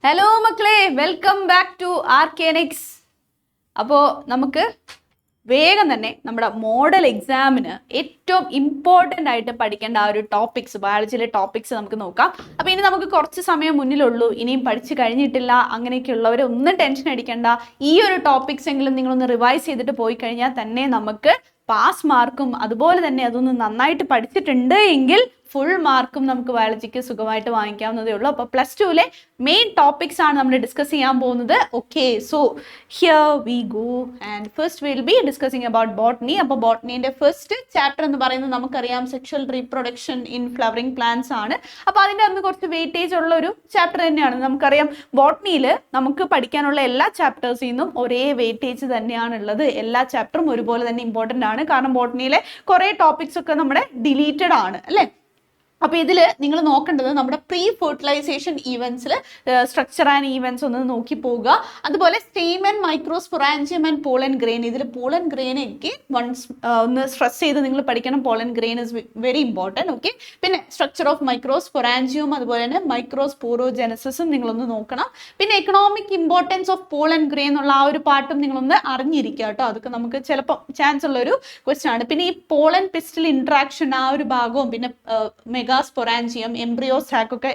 Hello മക്കളെ, welcome back to ആർക്കേനിക്സ്. അപ്പോൾ നമുക്ക് വേഗം തന്നെ നമ്മുടെ മോഡൽ എക്സാമിന് ഏറ്റവും ഇമ്പോർട്ടൻ്റ് ആയിട്ട് പഠിക്കേണ്ട ആ ഒരു ടോപ്പിക്സ്, ബയോളജിയിലെ ടോപ്പിക്സ് നമുക്ക് നോക്കാം. അപ്പോൾ ഇനി നമുക്ക് കുറച്ച് സമയം മുന്നിലുള്ളൂ, ഇനിയും പഠിച്ചു കഴിഞ്ഞിട്ടില്ല അങ്ങനെയൊക്കെയുള്ളവർ ഒന്നും ടെൻഷൻ അടിക്കേണ്ട. ഈ ഒരു ടോപ്പിക്സ് എങ്കിലും നിങ്ങളൊന്ന് റിവൈസ് ചെയ്തിട്ട് പോയി കഴിഞ്ഞാൽ തന്നെ നമുക്ക് പാസ് മാർക്കും അതുപോലെ തന്നെ അതൊന്ന് നന്നായിട്ട് പഠിച്ചിട്ടുണ്ട് എങ്കിൽ ഫുൾ മാർക്കും നമുക്ക് ബയോളജിക്ക് സുഖമായിട്ട് വാങ്ങിക്കാവുന്നതേ ഉള്ളൂ. അപ്പോൾ പ്ലസ് ടുവിലെ മെയിൻ ടോപ്പിക്സ് ആണ് നമ്മൾ ഡിസ്കസ് ചെയ്യാൻ പോകുന്നത്. Okay, so here we go and first will be discussing about botany. അപ്പോൾ ബോട്ടണീൻ്റെ ഫസ്റ്റ് ചാപ്റ്റർ എന്ന് പറയുന്നത് നമുക്കറിയാം sexual reproduction in flowering plants ആണ്. അപ്പോൾ അതിൻ്റെ അന്ന് കുറച്ച് വെയിറ്റേജ് ഉള്ള ഒരു ചാപ്റ്റർ തന്നെയാണ്. നമുക്കറിയാം ബോട്ടണിയിൽ നമുക്ക് പഠിക്കാനുള്ള എല്ലാ ചാപ്റ്റേഴ്സിൽ നിന്നും ഒരേ വെയിറ്റേജ് തന്നെയാണുള്ളത്. എല്ലാ ചാപ്റ്ററും ഒരുപോലെ തന്നെ ഇമ്പോർട്ടൻ്റ് ആണ്. കാരണം ബോട്ടണിയിലെ കുറേ ടോപ്പിക്സ് ഒക്കെ നമ്മുടെ ഡിലീറ്റഡ് ആണ് അല്ലേ. അപ്പോൾ ഇതിൽ നിങ്ങൾ നോക്കേണ്ടത് നമ്മുടെ പ്രീ ഫെർട്ടിലൈസേഷൻ ഈവൻസിൽ സ്ട്രക്ചർ ആൻഡ് ഈവൻസ് ഒന്ന് നോക്കി പോവുക. അതുപോലെ stamen, microsporangium and pollen grain. ഇതിൽ പോളൻ ഗ്രെയിനൊക്കെ ഒന്ന് സ്ട്രെസ് ചെയ്ത് നിങ്ങൾ പഠിക്കണം. Pollen grain is very important. Okay, പിന്നെ സ്ട്രക്ചർ ഓഫ് മൈക്രോസ്പൊറാഞ്ചിയം അതുപോലെ തന്നെ മൈക്രോസ്പോറോജെനസിസും നിങ്ങളൊന്ന് നോക്കണം. പിന്നെ economic importance of pollen grain എന്നുള്ള ആ ഒരു പാട്ടും നിങ്ങളൊന്ന് അറിഞ്ഞിരിക്കുക കേട്ടോ. അതൊക്കെ നമുക്ക് ചിലപ്പോൾ ചാൻസ് ഉള്ളൊരു ക്വസ്റ്റ്യൻ ആണ്. പിന്നെ ഈ പോളൻ പിസ്റ്റൽ ഇൻട്രാക്ഷൻ ആ ഒരു ഭാഗവും പിന്നെ മെഗാസ്പൊറാഞ്ചിയം, എംബ്രിയോ സാക്ക് ഒക്കെ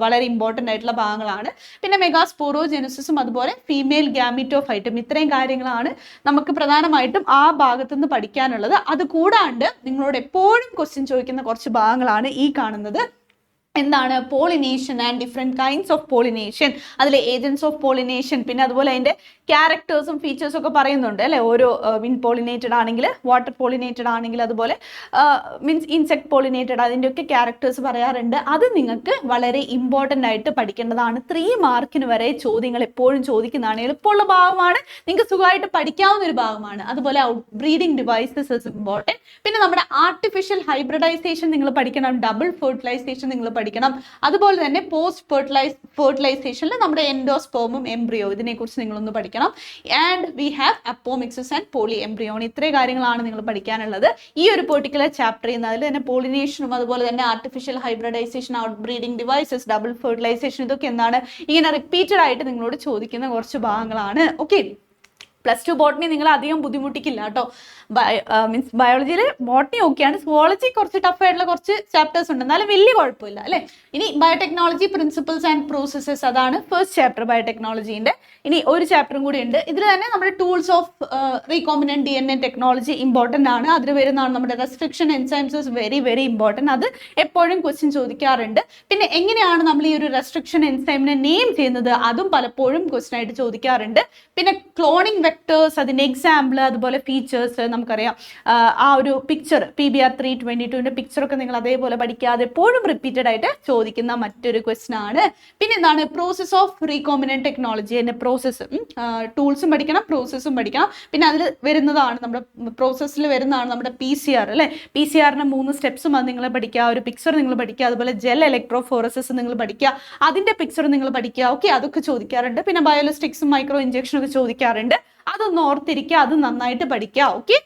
വളരെ ഇമ്പോർട്ടൻ്റ് ആയിട്ടുള്ള ഭാഗങ്ങളാണ്. പിന്നെ മെഗാസ്പോറോജെനസിസും അതുപോലെ ഫീമെയിൽ ഗ്യാമിറ്റോഫൈറ്റും, ഇത്രയും കാര്യങ്ങളാണ് നമുക്ക് പ്രധാനമായിട്ടും ആ ഭാഗത്തുനിന്ന് പഠിക്കാനുള്ളത്. അത് കൂടാണ്ട് നിങ്ങളോട് എപ്പോഴും ക്വസ്റ്റ്യൻ ചോദിക്കുന്ന കുറച്ച് ഭാഗങ്ങളാണ് ഈ കാണുന്നത്. എന്താണ് pollination and different kinds of pollination, അതിലെ ഏജൻസ് ഓഫ് പോളിനേഷൻ, പിന്നെ അതുപോലെ അതിൻ്റെ ക്യാരക്ടേഴ്സും ഫീച്ചേഴ്സും ഒക്കെ പറയുന്നുണ്ട് അല്ലേ. ഓരോ വിൻഡ് പോളിനേറ്റഡ് ആണെങ്കിൽ, വാട്ടർ പോളിനേറ്റഡ് ആണെങ്കിൽ, അതുപോലെ മീൻസ് ഇൻസെക്ട് പോളിനേറ്റഡ്, അതിൻ്റെയൊക്കെ ക്യാരക്ടേഴ്സ് പറയാറുണ്ട്. അത് നിങ്ങൾക്ക് വളരെ ഇമ്പോർട്ടൻ്റ് ആയിട്ട് പഠിക്കേണ്ടതാണ്. 3 മാർക്കിന് വരെ ചോദ്യങ്ങൾ എപ്പോഴും ചോദിക്കുന്നതാണ്. എളുപ്പമുള്ള ഭാഗമാണ്, നിങ്ങൾക്ക് സുഖമായിട്ട് പഠിക്കാവുന്ന ഒരു ഭാഗമാണ്. അതുപോലെ out breeding devices is important. പിന്നെ നമ്മുടെ ആർട്ടിഫിഷ്യൽ ഹൈബ്രിഡൈസേഷൻ നിങ്ങൾ പഠിക്കണം. ഡബിൾ ഫെർട്ടിലൈസേഷൻ നിങ്ങൾ പഠിക്കണം. അതുപോലെ തന്നെ പോസ്റ്റ് ഫെർട്ടിലൈസേഷനിൽ നമ്മുടെ എൻഡോസ്പേമും എംബ്രിയോ, ഇതിനെക്കുറിച്ച് നിങ്ങളൊന്ന് പഠിക്കണം. And we have apomixis and polyembryony. ഇത്രയും കാര്യങ്ങളാണ് നിങ്ങൾ പഠിക്കാനുള്ളത് ഈ ഒരു പെർട്ടിക്കുലർ ചാപ്റ്ററിൽ നിന്ന്. അതിൽ തന്നെ പോളിനേഷനും അതുപോലെ തന്നെ artificial hybridization, outbreeding devices, double fertilization, ഇതൊക്കെ എന്താണ് ഇങ്ങനെ റിപ്പീറ്റഡ് ആയിട്ട് നിങ്ങളോട് ചോദിക്കുന്ന കുറച്ച് ഭാഗങ്ങളാണ്. ഓക്കെ, പ്ലസ് ടു ബോട്ടണി നിങ്ങൾ അധികം ബുദ്ധിമുട്ടിക്കില്ല കേട്ടോ. മീൻസ് ബയോളജിയിൽ ബോട്ടണി ഓക്കെയാണ്. സുവോളജി കുറച്ച് ടഫ് ആയിട്ടുള്ള കുറച്ച് ചാപ്റ്റേഴ്സ് ഉണ്ട്, എന്നാലും വലിയ കുഴപ്പമില്ല അല്ലേ. ഇനി ബയോടെക്നോളജി പ്രിൻസിപ്പിൾസ് ആൻഡ് പ്രോസസ്സസ്, അതാണ് ഫസ്റ്റ് ചാപ്റ്റർ ബയോടെക്നോളജീൻ്റെ. ഇനി ഒരു ചാപ്റ്ററും കൂടി ഉണ്ട്. ഇതിൽ തന്നെ നമ്മുടെ tools of recombinant DNA technology important ആണ്. അതിൽ വരുന്നതാണ് നമ്മുടെ restriction enzymes is very very important. അത് എപ്പോഴും ക്വസ്റ്റ്യൻ ചോദിക്കാറുണ്ട്. പിന്നെ എങ്ങനെയാണ് നമ്മൾ ഈ ഒരു റെസ്ട്രിക്ഷൻ എൻസൈമിനെ നെയിം ചെയ്യുന്നത്, അതും പലപ്പോഴും ക്വസ്റ്റ്യൻ ആയിട്ട് ചോദിക്കാറുണ്ട്. പിന്നെ ക്ലോണിംഗ് വെക്ടേഴ്സ്, അതിൻ്റെ എക്സാമ്പിൾ, അതുപോലെ ഫീച്ചേഴ്സ്. നമുക്കറിയാം ആ ഒരു പിക്ചർ PBR 322ൻ്റെ പിക്ചറൊക്കെ നിങ്ങൾ അതേപോലെ പഠിക്കാതെ എപ്പോഴും റിപ്പീറ്റഡ് ആയിട്ട് ചോദിക്കുന്ന മറ്റൊരു ക്വസ്റ്റ്യൻ ആണ്. പിന്നെ എന്താണ് പ്രോസസ് ഓഫ് റീകോമ്പിനന്റ് ടെക്നോളജി, അതിൻ്റെ പ്രോസസ്സ്, ടൂൾസും പഠിക്കണം, പ്രോസസ്സും പഠിക്കണം. പിന്നെ അതിൽ വരുന്നതാണ് നമ്മുടെ പ്രോസസ്സിൽ വരുന്നതാണ് നമ്മുടെ PCR അല്ലേ. PCR-ന് 3 സ്റ്റെപ്സും അത് നിങ്ങൾ പഠിക്കുക. ഒരു പിക്ചർ നിങ്ങൾ പഠിക്കുക. അതുപോലെ ജെൽ ഇലക്ട്രോഫോറസിസ് നിങ്ങൾ പഠിക്കുക. അതിൻ്റെ പിക്ചർ നിങ്ങൾ പഠിക്കുക. ഓക്കെ, അതൊക്കെ ചോദിക്കാറുണ്ട്. പിന്നെ ബയോളിസ്റ്റിക്സും മൈക്രോ ഇഞ്ചക്ഷനും ഒക്കെ ചോദിക്കാറുണ്ട്. അതൊന്ന് ഓർത്തിരിക്കുക, അത് നന്നായിട്ട് പഠിക്കുക. ഓക്കെ,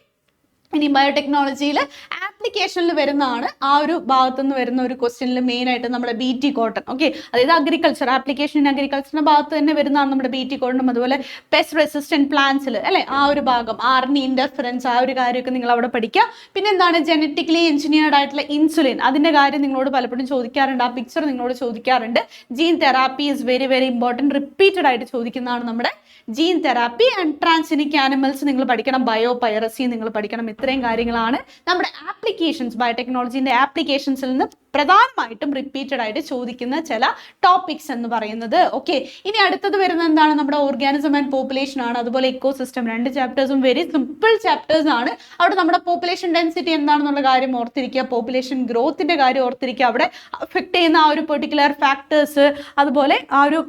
ഇനി ബയോടെക്നോളജിയിൽ ആപ്ലിക്കേഷനിൽ വരുന്നതാണ് ആ ഒരു ഭാഗത്തുനിന്ന് വരുന്ന ഒരു ക്വസ്റ്റ്യനിൽ മെയിനായിട്ട് നമ്മുടെ BT കോട്ടൺ. ഓക്കെ, അതായത് അഗ്രികൾച്ചർ ആപ്ലിക്കേഷൻ, അഗ്രികൾച്ചറിൻ്റെ ഭാഗത്ത് തന്നെ വരുന്നതാണ് നമ്മുടെ BT കോട്ടണും അതുപോലെ പെസ്റ്റ് റെസിസ്റ്റൻറ്റ് പ്ലാന്റ്സിൽ അല്ലേ. ആ ഒരു ഭാഗം RNA ഇൻ്റർഫറൻസ്, ആ ഒരു കാര്യമൊക്കെ നിങ്ങൾ അവിടെ പഠിക്കുക. പിന്നെ എന്താണ് ജനറ്റിക്കലി എഞ്ചിനീയർഡ് ആയിട്ടുള്ള ഇൻസുലിൻ, അതിൻ്റെ കാര്യം നിങ്ങളോട് പലപ്പോഴും ചോദിക്കാറുണ്ട്. ആ പിക്ചർ നിങ്ങളോട് ചോദിക്കാറുണ്ട്. Gene therapy is very very important. Repeated ആയിട്ട് ചോദിക്കുന്നതാണ് നമ്മുടെ gene therapy. And transgenic animals നിങ്ങൾ പഠിക്കണം. ബയോ പൈറസി നിങ്ങൾ പഠിക്കണം. ഇത്രയും കാര്യങ്ങളാണ് നമ്മുടെ ആപ്ലിക്കേഷൻസ്, ബയോടെക്നോളജീൻ്റെ ആപ്ലിക്കേഷൻസിൽ നിന്ന് പ്രധാനമായിട്ടും റിപ്പീറ്റഡ് ആയിട്ട് ചോദിക്കുന്ന ചില ടോപ്പിക്സ് എന്ന് പറയുന്നത്. ഓക്കെ, ഇനി അടുത്തത് വരുന്നത് എന്താണ് നമ്മുടെ ഓർഗാനിസം ആൻഡ് പോപ്പുലേഷൻ ആണ്. അതുപോലെ ഇക്കോസിസ്റ്റം, 2 ചാപ്റ്റേഴ്സും വെരി സിമ്പിൾ ചാപ്റ്റേഴ്സ് ആണ്. അവിടെ നമ്മുടെ പോപ്പുലേഷൻ ഡെൻസിറ്റി എന്താണെന്നുള്ള കാര്യം ഓർത്തിരിക്കുക, പോപ്പുലേഷൻ ഗ്രോത്തിൻ്റെ കാര്യം ഓർത്തിരിക്കുക, അവിടെ അഫക്റ്റ് ചെയ്യുന്ന ആ ഒരു പെർട്ടിക്കുലർ ഫാക്ടേഴ്സ്, അതുപോലെ ആ ഒരു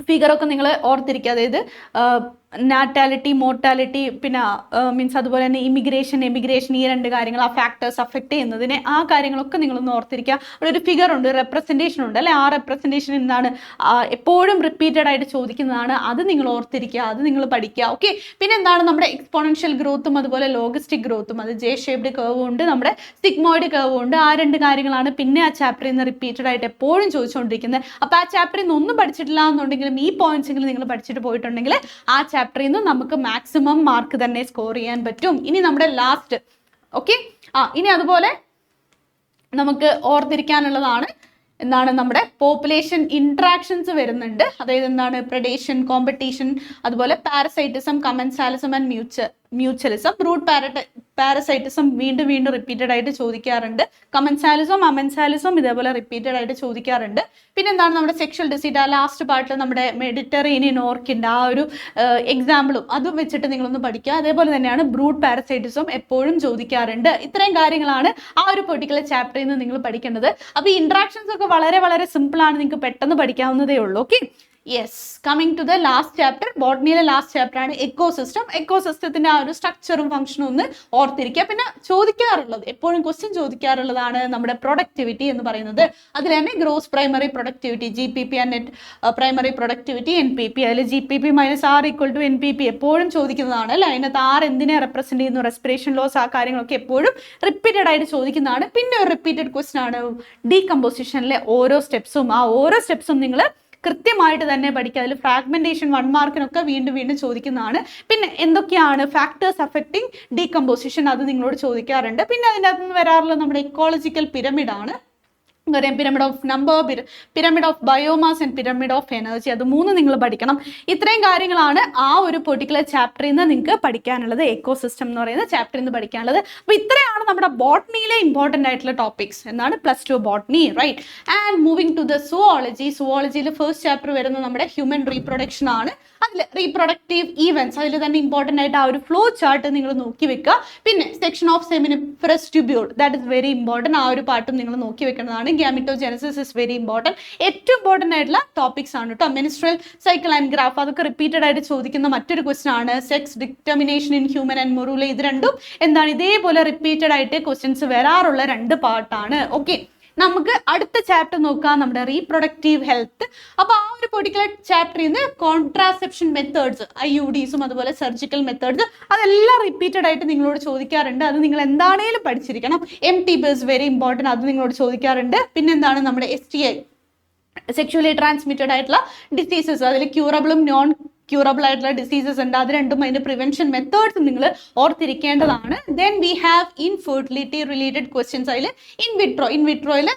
ഫിഗറൊക്കെ നിങ്ങൾ ഓർത്തിരിക്കുക. അതായത് നാറ്റാലിറ്റി, മോർട്ടാലിറ്റി, പിന്നെ മീൻസ് അതുപോലെ തന്നെ ഇമിഗ്രേഷൻ, എമിഗ്രേഷൻ, ഈ രണ്ട് കാര്യങ്ങൾ, ആ ഫാക്ടേഴ്സ് അഫക്റ്റ് ചെയ്യുന്നതിനെ, ആ കാര്യങ്ങളൊക്കെ നിങ്ങളൊന്ന് ഓർത്തിരിക്കുക. അവിടെ ഒരു ഫിഗർ ഉണ്ട്, റെപ്രസെൻറ്റേഷൻ ഉണ്ട് അല്ലേ, ആ റെപ്രസെൻറ്റേഷൻ എന്താണ്, എപ്പോഴും റിപ്പീറ്റഡ് ആയിട്ട് ചോദിക്കുന്നതാണ്, അത് നിങ്ങൾ ഓർത്തിരിക്കുക, അത് നിങ്ങൾ പഠിക്കുക. ഓക്കെ, പിന്നെ എന്താണ് നമ്മുടെ എക്സ്പോണൻഷ്യൽ ഗ്രോത്തും അതുപോലെ ലോഗിസ്റ്റിക് ഗ്രോത്തും, അത് ജെ ഷേപ്ഡ് കർവ് ഉണ്ട്, നമ്മുടെ സിഗ്മോയിഡ് കർവ് ഉണ്ട്. ആ രണ്ട് കാര്യങ്ങളാണ് പിന്നെ ആ ചാപ്റ്ററിൽ നിന്ന് റിപ്പീറ്റഡ് ആയിട്ട് എപ്പോഴും ചോദിച്ചുകൊണ്ടിരിക്കുന്നത്. അപ്പോൾ ആ ചാപ്റ്ററിൽ നിന്ന് ഒന്നും പഠിച്ചിട്ടില്ല എന്നുണ്ടെങ്കിലും ഈ പോയിന്റ്സ് എങ്കിലും നിങ്ങൾ പഠിച്ചിട്ട് പോയിട്ടുണ്ടെങ്കിൽ ആ ചാപ്റ്ററിൽ നിന്ന് നമുക്ക് മാക്സിമം മാർക്ക് തന്നെ സ്കോർ ചെയ്യാൻ പറ്റും. ഇനി നമ്മുടെ ലാസ്റ്റ്, ഓക്കെ, ഇനി അതുപോലെ നമുക്ക് ഓർത്തിരിക്കാനുള്ളതാണ് എന്താണ്, നമ്മുടെ പോപ്പുലേഷൻ ഇൻട്രാക്ഷൻസ് വരുന്നുണ്ട്. അതായത് എന്താണ്, പ്രഡേഷൻ, കോമ്പറ്റീഷൻ, അതുപോലെ parasitism, commensalism and mutualism. Brute parasitism വീണ്ടും വീണ്ടും റിപ്പീറ്റഡ് ആയിട്ട് ചോദിക്കാറുണ്ട്. കമൻസാലിസം, അമൻസാലിസം ഇതേപോലെ റിപ്പീറ്റഡ് ആയിട്ട് ചോദിക്കാറുണ്ട്. പിന്നെ എന്താണ് നമ്മുടെ സെക്ഷൽ ഡിസീസ്, ആ ലാസ്റ്റ് പാർട്ടിൽ നമ്മുടെ മെഡിറ്ററേനിയൻ ഓർക്കിഡ് ആ ഒരു എക്സാമ്പിളും അതും വെച്ചിട്ട് നിങ്ങളൊന്ന് പഠിക്കുക. അതേപോലെ തന്നെയാണ് ബ്രൂട്ട് പാരസൈറ്റിസം എപ്പോഴും ചോദിക്കാറുണ്ട്. ഇത്രയും കാര്യങ്ങളാണ് ആ ഒരു പെർട്ടിക്കുലർ ചാപ്റ്ററിൽ നിന്ന് നിങ്ങൾ പഠിക്കേണ്ടത്. അപ്പോൾ ഈ ഇൻട്രാക്ഷൻസ് ഒക്കെ വളരെ വളരെ സിമ്പിൾ ആണ്, നിങ്ങൾക്ക് പെട്ടെന്ന് പഠിക്കാവുന്നതേ ഉള്ളൂ. Okay, yes, coming to the last chapter, ബോട്ടണിയിലെ ലാസ്റ്റ് ചാപ്റ്റർ ആണ് എക്കോസിസ്റ്റം. എക്കോസിസ്റ്റത്തിന്റെ ആ ഒരു സ്ട്രക്ചറും ഫംഗ്ഷനും ഒന്ന് ഓർത്തിരിക്കുക. പിന്നെ ചോദിക്കാറുള്ളത്, എപ്പോഴും ക്വസ്റ്റ്യൻ ചോദിക്കാറുള്ളതാണ് നമ്മുടെ പ്രൊഡക്ടിവിറ്റി എന്ന് പറയുന്നത്. അതിൽ തന്നെ gross primary productivity, GPP and net primary productivity, NPP. അതിൽ GPP minus R equal to NPP എപ്പോഴും ചോദിക്കുന്നതാണ് അല്ലേ. അതിനകത്ത് R എന്തിനെ റെപ്രസെന്റ് ചെയ്യുന്നു, റെസ്പിറേഷൻ ലോസ്, ആ കാര്യങ്ങളൊക്കെ എപ്പോഴും റിപ്പീറ്റഡ് ആയിട്ട് ചോദിക്കുന്നതാണ്. പിന്നെ ഒരു റിപ്പീറ്റഡ് ക്വസ്റ്റ്യൻ ആണ് ഡീകമ്പോസിഷനിലെ ഓരോ സ്റ്റെപ്സും. ആ ഓരോ സ്റ്റെപ്സും നിങ്ങൾ കൃത്യമായിട്ട് തന്നെ പഠിക്കുക. അതിൽ ഫ്രാഗ്മെന്റേഷൻ 1 മാർക്കിനൊക്കെ വീണ്ടും വീണ്ടും ചോദിക്കുന്നതാണ്. പിന്നെ എന്തൊക്കെയാണ് ഫാക്ടേഴ്സ് അഫക്റ്റിംഗ് ഡീകമ്പോസിഷൻ, അത് നിങ്ങളോട് ചോദിക്കാറുണ്ട്. പിന്നെ അതിൻ്റെ അകത്ത് നിന്ന് വരാറുള്ള നമ്മുടെ ഇക്കോളജിക്കൽ പിരമിഡാണ്. Pyramid of number, pyramid of biomass and pyramid of energy. അത് 3 നിങ്ങൾ പഠിക്കണം. ഇത്രയും കാര്യങ്ങളാണ് ആ ഒരു പെർട്ടിക്കുലർ ചാപ്റ്ററിൽ നിന്ന് നിങ്ങൾക്ക് പഠിക്കാനുള്ളത്, എക്കോസിസ്റ്റം എന്ന് പറയുന്ന ചാപ്റ്ററിൽ നിന്ന് പഠിക്കാനുള്ളത്. അപ്പോൾ ഇത്രയാണ് നമ്മുടെ ബോട്ടണിയിലെ ഇമ്പോർട്ടൻ്റ് ആയിട്ടുള്ള ടോപ്പിക്സ്. എന്നാണ് +2 botany, right. And moving to the zoology. സുവോളജിയിൽ ഫസ്റ്റ് ചാപ്റ്റർ വരുന്നത് നമ്മുടെ ഹ്യൂമൻ റീപ്രൊഡക്ഷൻ ആണ്. അതിൽ റീപ്രൊഡക്റ്റീവ് ഈവൻറ്റ്സ്, അതിൽ തന്നെ ഇമ്പോർട്ടൻ്റ് ആയിട്ട് ആ ഒരു ഫ്ലോ ചാർട്ട് നിങ്ങൾ നോക്കി വെക്കുക. പിന്നെ section of seminiferous tubule, that is very important. ആ ഒരു പാർട്ടും നിങ്ങൾ നോക്കി വെക്കുന്നതാണ്. Gametogenesis is very important. ഏറ്റവും ഇമ്പോർട്ടൻ്റ് ആയിട്ടുള്ള ടോപ്പിക്സ് ആണ് കേട്ടോ. മെൻസ്ട്രൽ സൈക്കിൾ ആൻഡ് ഗ്രാഫ്, അതൊക്കെ റിപ്പീറ്റഡ് ആയിട്ട് ചോദിക്കുന്ന മറ്റൊരു ക്വസ്റ്റൻ ആണ്. Sex determination in human and morula, ഇത് രണ്ടും എന്താണ് ഇതേപോലെ റിപ്പീറ്റഡ് ആയിട്ട് ക്വസ്റ്റ്യൻസ് വരാറുള്ള 2 പാർട്ടാണ്. ഓക്കെ, നമുക്ക് അടുത്ത ചാപ്റ്റർ നോക്കാം, നമ്മുടെ റീപ്രൊഡക്റ്റീവ് ഹെൽത്ത്. അപ്പോൾ ആ ഒരു പെർട്ടിക്കുലർ ചാപ്റ്ററിൽ നിന്ന് കോൺട്രാസെപ്ഷൻ മെത്തേഡ്സ്, IUDസും അതുപോലെ സർജിക്കൽ മെത്തേഡ്സ്, അതെല്ലാം റിപ്പീറ്റഡ് ആയിട്ട് നിങ്ങളോട് ചോദിക്കാറുണ്ട്. അത് നിങ്ങൾ എന്താണേലും പഠിച്ചിരിക്കണം. MTB ഇസ് വെരി ഇമ്പോർട്ടൻറ്റ്, അത് നിങ്ങളോട് ചോദിക്കാറുണ്ട്. പിന്നെ എന്താണ് നമ്മുടെ STI, സെക്ഷുവലി ട്രാൻസ്മിറ്റഡ് ആയിട്ടുള്ള ഡിസീസസ്, അതിൽ ക്യൂറബിളും നോൺ ക്യൂറബിൾ ആയിട്ടുള്ള ഡിസീസസ് ഉണ്ട്. അത് രണ്ടും അതിൻ്റെ പ്രിവെൻഷൻ മെത്തേഡ്സ് നിങ്ങൾ ഓർത്തിരിക്കേണ്ടതാണ്. Then we have infertility related questions. അതിൽ ഇൻവിട്രോയിൽ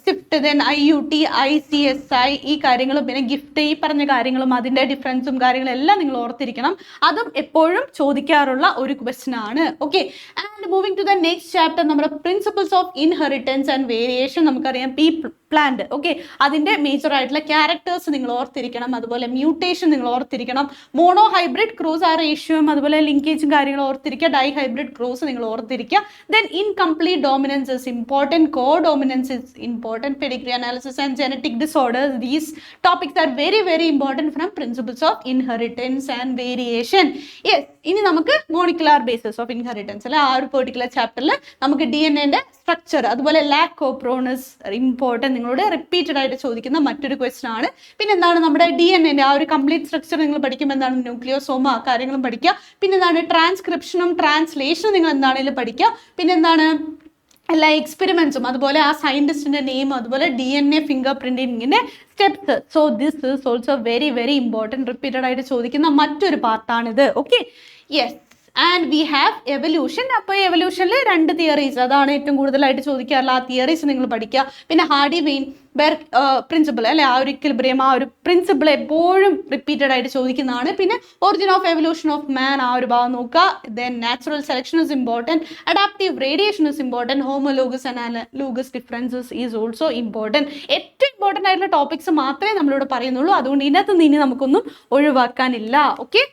സ്വിഫ്റ്റ്, ദെൻ IUT, ICSI, ഈ കാര്യങ്ങളും പിന്നെ ഗിഫ്റ്റ്, ഈ പറഞ്ഞ കാര്യങ്ങളും അതിൻ്റെ ഡിഫറൻസും കാര്യങ്ങളും എല്ലാം നിങ്ങൾ ഓർത്തിരിക്കണം. അതും എപ്പോഴും ചോദിക്കാറുള്ള ഒരു ക്വസ്റ്റ്യൻ ആണ്. Okay, and moving to the next chapter, നമ്മുടെ principles of inheritance and variation. നമുക്കറിയാം പീ പ്ലാന്റ്. ഓക്കെ, അതിൻ്റെ മേജർ ആയിട്ടുള്ള ക്യാരക്ടേഴ്സ് നിങ്ങൾ ഓർത്തിരിക്കണം. അതുപോലെ മ്യൂട്ടേഷൻ നിങ്ങൾ ഓർത്തിരിക്കണം. മോണോ ഹൈബ്രിഡ് ക്രോസ്, ആ റേഷ്യോയും അതുപോലെ ലിങ്കേജും കാര്യങ്ങൾ ഓർത്തിരിക്കുക. ഡൈ ഹൈബ്രിഡ് ക്രോസ് നിങ്ങൾ ഓർത്തിരിക്കുക. Then incomplete dominance is important, co dominance is important, Pedigree analysis and genetic disorders. These topics are very very important from principles of inheritance and variation. Yes, ഇനി നമുക്ക് molecular basis of inheritance അല്ലെ, ആ ഒരു particular ചാപ്റ്ററിൽ നമുക്ക് DNA structure, അതുപോലെ ലാക്കോപ്രോണസ് important, നിങ്ങളോട് repeated ആയിട്ട് ചോദിക്കുന്ന മറ്റൊരു ക്വസ്റ്റൻ ആണ്. പിന്നെ എന്താണ് നമ്മുടെ DNA ആ ഒരു കംപ്ലീറ്റ് സ്ട്രക്ചർ നിങ്ങൾ പഠിക്കുമ്പോൾ എന്താണ് ന്യൂക്ലിയോസോമ, ആ കാര്യങ്ങളും പഠിക്കുക. പിന്നെ എന്താണ് ട്രാൻസ്ക്രിപ്ഷനും ട്രാൻസ്ലേഷനും നിങ്ങൾ എന്താണെങ്കിലും പഠിക്കുക. പിന്നെ എന്താണ് എല്ലാ എക്സ്പെരിമെന്റ്സും, അതുപോലെ ആ സയന്റിസ്റ്റിന്റെ നെയിം, അതുപോലെ DNA ഫിംഗർ പ്രിന്റിങ്ങിന്റെ steps. So this is also very very important, repeated ആയിട്ട് ചോദിക്കുന്ന മറ്റൊരു പാർട്ടാണിത്. Okay, yes. And we have evolution. അപ്പോൾ എവല്യൂഷനിൽ 2 തിയറീസ്, അതാണ് ഏറ്റവും കൂടുതലായിട്ട് ചോദിക്കാറുള്ള. ആ തിയറീസ് നിങ്ങൾ പഠിക്കുക. പിന്നെ ഹാർഡി വെയിൻബെർഗ് പ്രിൻസിപ്പിൾ അല്ലെ, ആ ഒരു ഇക്വിലിബ്രിയം, ആ ഒരു പ്രിൻസിപ്പിൾ എപ്പോഴും റിപ്പീറ്റഡ് ആയിട്ട് ചോദിക്കുന്നതാണ്. പിന്നെ origin of evolution of man, ആ ഒരു ഭാഗം നോക്കുക. Then natural selection is important, adaptive radiation is important, homologous and analogous differences is also important. ഏറ്റവും ഇമ്പോർട്ടൻ്റ് ആയിട്ടുള്ള ടോപ്പിക്സ് മാത്രമേ നമ്മളിവിടെ പറയുന്നുള്ളൂ. അതുകൊണ്ട് ഇതിനകത്ത് നിന്ന് ഇനി നമുക്കൊന്നും ഒഴിവാക്കാനില്ല. Okay,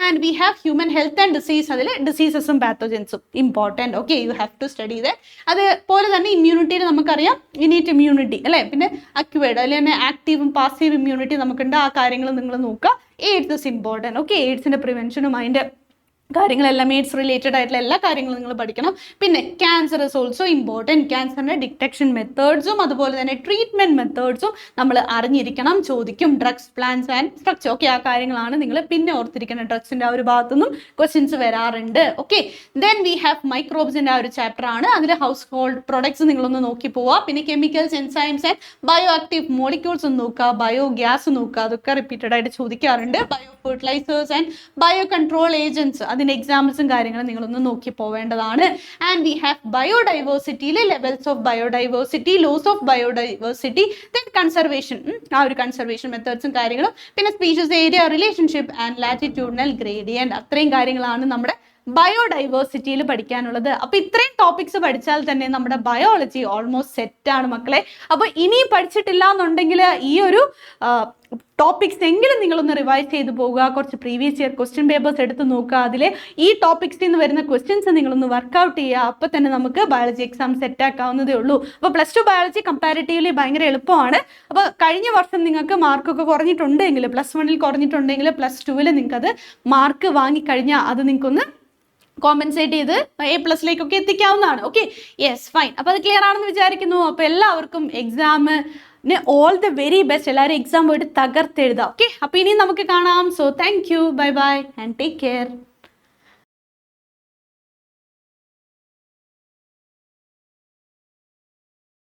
and we have human health and disease. അതിൽ ഡിസീസസും പാത്തോജൻസും important. Okay, you have to study ഇത്. അതുപോലെ തന്നെ ഇമ്മ്യൂണിറ്റിയിൽ നമുക്കറിയാം ഇനീറ്റ് ഇമ്മ്യൂണിറ്റി അല്ലേ, പിന്നെ അക്വേർഡ് അല്ലെങ്കിൽ തന്നെ ആക്റ്റീവും പാസീവ് ഇമ്മ്യൂണിറ്റി നമുക്കുണ്ട്. ആ കാര്യങ്ങൾ നിങ്ങൾ നോക്കുക. AIDS is important. ഓക്കെ, എയ്ഡ്സിൻ്റെ പ്രിവെൻഷനും അതിൻ്റെ കാര്യങ്ങളെല്ലാം എയ്ഡ്സ് റിലേറ്റഡ് ആയിട്ടുള്ള എല്ലാ കാര്യങ്ങളും നിങ്ങൾ പഠിക്കണം. പിന്നെ ക്യാൻസർ ഇസ് ഓൾസോ ഇമ്പോർട്ടൻറ്റ്. ക്യാൻസറിൻ്റെ ഡിറ്റക്ഷൻ മെത്തേഡ്സും അതുപോലെ തന്നെ ട്രീറ്റ്മെൻറ്റ് മെത്തേഡ്സും നമ്മൾ അറിഞ്ഞിരിക്കണം. ചോദിക്കും drugs plans and structure. Okay, ആ കാര്യങ്ങളാണ് നിങ്ങൾ പിന്നെ ഓർത്തിരിക്കണം. ഡ്രഗ്സിൻ്റെ ആ ഒരു ഭാഗത്തുനിന്നും ക്വസ്റ്റ്യൻസ് വരാറുണ്ട്. ഓക്കെ, ദെൻ വി ഹാവ് മൈക്രോബ്സിൻ്റെ ആ ഒരു ചാപ്റ്റർ ആണ്. അതിൽ ഹൗസ് ഹോൾഡ് പ്രൊഡക്ട്സ് നിങ്ങളൊന്ന് നോക്കി പോവുക. പിന്നെ chemicals, enzymes and bioactive molecules ഒന്ന് നോക്കുക. ബയോ ഗ്യാസ് നോക്കുക, അതൊക്കെ റിപ്പീറ്റഡ് ആയിട്ട് ചോദിക്കാറുണ്ട്. Biofertilisers and biocontrol agents, അതിൻ്റെ എക്സാമ്പിൾസും കാര്യങ്ങളും നിങ്ങളൊന്ന് നോക്കി പോവേണ്ടതാണ്. ആൻഡ് വി ഹാവ് ബയോഡൈവേഴ്സിറ്റിയിൽ levels of biodiversity, loss of biodiversity, then conservation, ആ ഒരു കൺസർവേഷൻ മെത്തേഡ്സും കാര്യങ്ങളും, പിന്നെ species area relationship and latitudinal gradient. അത്രയും കാര്യങ്ങളാണ് നമ്മുടെ ബയോഡൈവേഴ്സിറ്റിയിൽ പഠിക്കാനുള്ളത്. അപ്പോൾ ഇത്രയും ടോപ്പിക്സ് പഠിച്ചാൽ തന്നെ നമ്മുടെ ബയോളജി ഓൾമോസ്റ്റ് സെറ്റാണ് മക്കളെ. അപ്പോൾ ഇനിയും പഠിച്ചിട്ടില്ല എന്നുണ്ടെങ്കിൽ ഈ ഒരു ടോപ്പിക്സ് എങ്കിലും നിങ്ങളൊന്ന് റിവൈസ് ചെയ്ത് പോവുക. കുറച്ച് പ്രീവിയസ് ഇയർ ക്വസ്റ്റ്യൻ പേപ്പേഴ്സ് എടുത്ത് നോക്കുക. അതിൽ ഈ ടോപ്പിക്സിൽ നിന്ന് വരുന്ന ക്വസ്റ്റ്യൻസ് നിങ്ങളൊന്ന് വർക്കൗട്ട് ചെയ്യുക. അപ്പോൾ തന്നെ നമുക്ക് ബയോളജി എക്സാം സെറ്റ് ആക്കാവുന്നതേ ഉള്ളൂ. അപ്പോൾ +2 ബയോളജി കമ്പാരിറ്റീവ്ലി ഭയങ്കര എളുപ്പമാണ്. അപ്പോൾ കഴിഞ്ഞ വർഷം നിങ്ങൾക്ക് മാർക്കൊക്കെ കുറഞ്ഞിട്ടുണ്ടെങ്കിൽ, +1 കുറഞ്ഞിട്ടുണ്ടെങ്കിൽ +2 നിങ്ങൾക്കത് മാർക്ക് വാങ്ങിക്കഴിഞ്ഞാൽ അത് നിങ്ങൾക്കൊന്ന് കോമ്പൻസേറ്റ് ചെയ്ത് A+ലേക്കൊക്കെ എത്തിക്കാവുന്നതാണ്. Okay, yes, fine. അപ്പോൾ അത് ക്ലിയർ ആണെന്ന് വിചാരിക്കുന്നു. അപ്പോൾ എല്ലാവർക്കും എക്സാമിന് ഓൾ ദ വെരി ബെസ്റ്റ്. എല്ലാവരും എക്സാം പോയിട്ട് തകർത്തെഴുതാം. ഓക്കെ, അപ്പോൾ ഇനിയും നമുക്ക് കാണാം. So thank you, bye bye and take care.